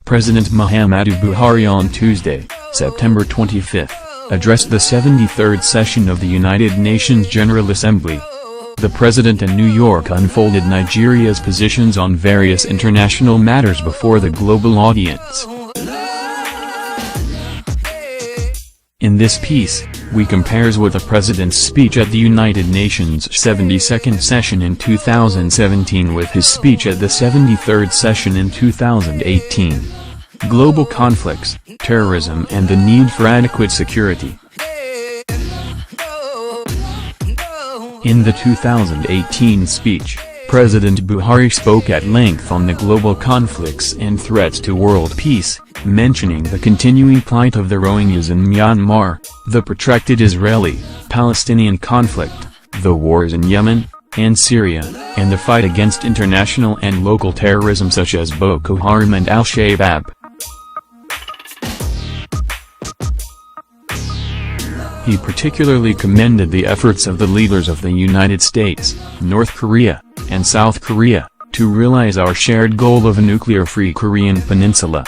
President Muhammadu Buhari on Tuesday, September 25, addressed the 73rd session of the United Nations General Assembly. The president in New York unfolded Nigeria's positions on various international matters before the global audience. In this piece, we compares with the president's speech at the United Nations 72nd session in 2017 with his speech at the 73rd session in 2018. Global conflicts, terrorism and the need for adequate security. In the 2018 speech, President Buhari spoke at length on the global conflicts and threats to world peace, mentioning the continuing plight of the Rohingyas in Myanmar, the protracted Israeli-Palestinian conflict, the wars in Yemen and Syria, and the fight against international and local terrorism such as Boko Haram and Al-Shabaab. He particularly commended the efforts of the leaders of the United States, North Korea, and South Korea, to realize our shared goal of a nuclear-free Korean peninsula.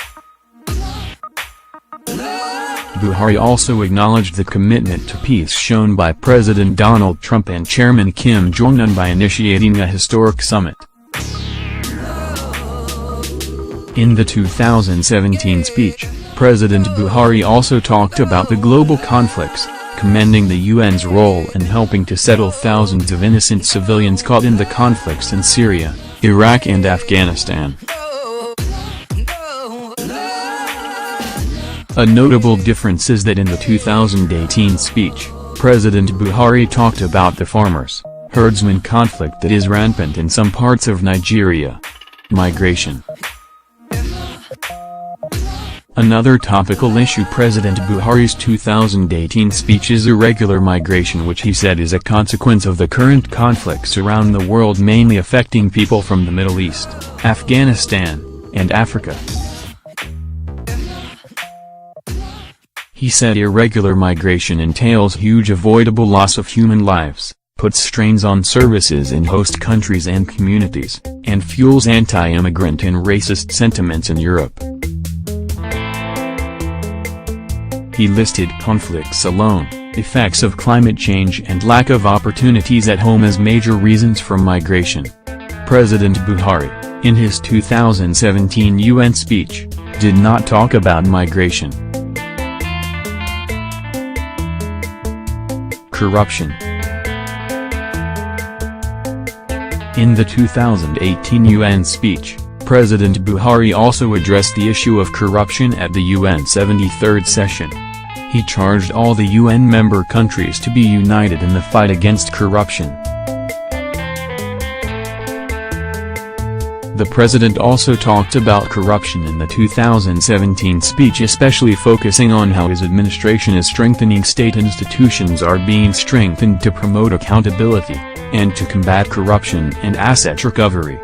Buhari also acknowledged the commitment to peace shown by President Donald Trump and Chairman Kim Jong-un by initiating a historic summit. In the 2017 speech, President Buhari also talked about the global conflicts, commending the UN's role in helping to settle thousands of innocent civilians caught in the conflicts in Syria, Iraq and Afghanistan. A notable difference is that in the 2018 speech, President Buhari talked about the farmers-herdsmen conflict that is rampant in some parts of Nigeria. Migration. Another topical issue President Buhari's 2018 speech is irregular migration, which he said is a consequence of the current conflicts around the world mainly affecting people from the Middle East, Afghanistan, and Africa. He said irregular migration entails huge avoidable loss of human lives, puts strains on services in host countries and communities, and fuels anti-immigrant and racist sentiments in Europe. He listed conflicts alone, effects of climate change and lack of opportunities at home as major reasons for migration. President Buhari, in his 2017 UN speech, did not talk about migration. Corruption. In the 2018 UN speech, President Buhari also addressed the issue of corruption at the UN 73rd session. He charged all the UN member countries to be united in the fight against corruption. The president also talked about corruption in the 2017 speech, especially focusing on how his administration is strengthening state institutions are being strengthened to promote accountability, and to combat corruption and asset recovery.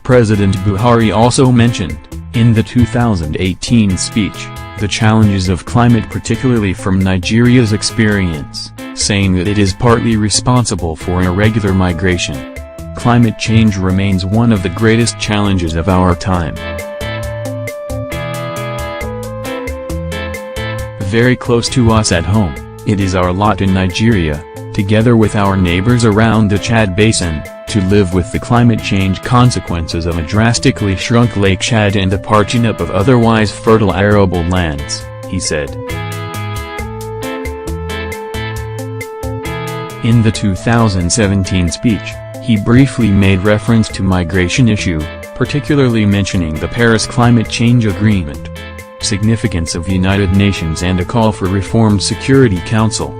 President Buhari also mentioned, in the 2018 speech, the challenges of climate, particularly from Nigeria's experience, saying that it is partly responsible for irregular migration. Climate change remains one of the greatest challenges of our time. Very close to us at home, it is our lot in Nigeria, together with our neighbors around the Chad Basin, to live with the climate change consequences of a drastically shrunk Lake Chad and the parching up of otherwise fertile arable lands, he said. In the 2017 speech, he briefly made reference to migration issue, particularly mentioning the Paris Climate Change Agreement, significance of the United Nations and a call for reformed Security Council.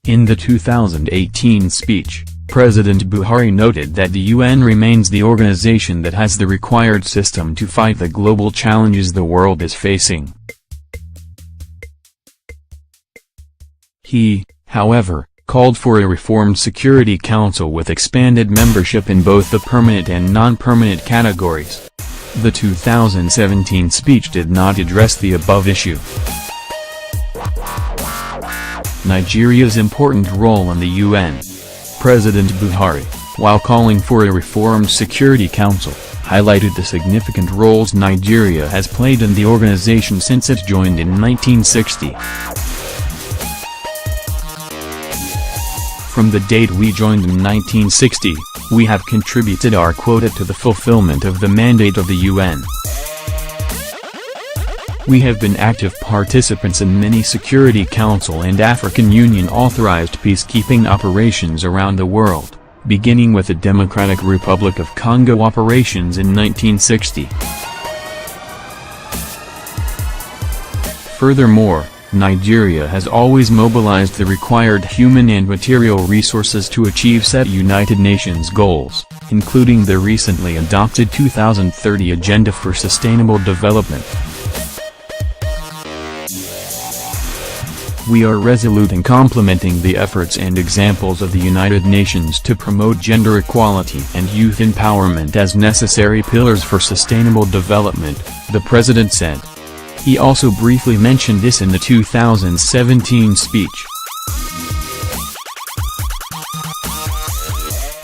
In the 2018 speech, President Buhari noted that the UN remains the organization that has the required system to fight the global challenges the world is facing. He, however, called for a reformed Security Council with expanded membership in both the permanent and non-permanent categories. The 2017 speech did not address the above issue. Nigeria's important role in the UN. President Buhari, while calling for a reformed Security Council, highlighted the significant roles Nigeria has played in the organization since it joined in 1960. From the date we joined in 1960, we have contributed our quota to the fulfillment of the mandate of the UN. We have been active participants in many Security Council and African Union authorized peacekeeping operations around the world, beginning with the Democratic Republic of Congo operations in 1960. Furthermore, Nigeria has always mobilized the required human and material resources to achieve set United Nations goals, including the recently adopted 2030 Agenda for Sustainable Development. We are resolute in complementing the efforts and examples of the United Nations to promote gender equality and youth empowerment as necessary pillars for sustainable development, the president said. He also briefly mentioned this in the 2017 speech.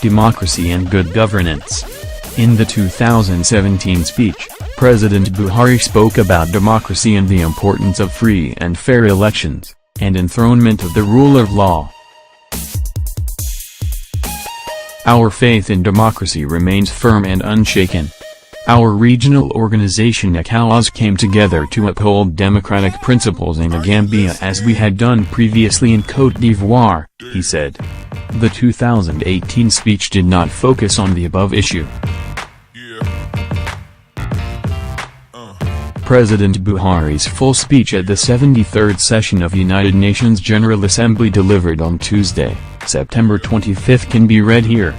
Democracy and good governance. In the 2017 speech, President Buhari spoke about democracy and the importance of free and fair elections, and enthronement of the rule of law. Our faith in democracy remains firm and unshaken. Our regional organization ECOWAS came together to uphold democratic principles in the Gambia as we had done previously in Côte d'Ivoire, he said. The 2018 speech did not focus on the above issue. President Buhari's full speech at the 73rd session of United Nations General Assembly delivered on Tuesday, September 25, can be read here.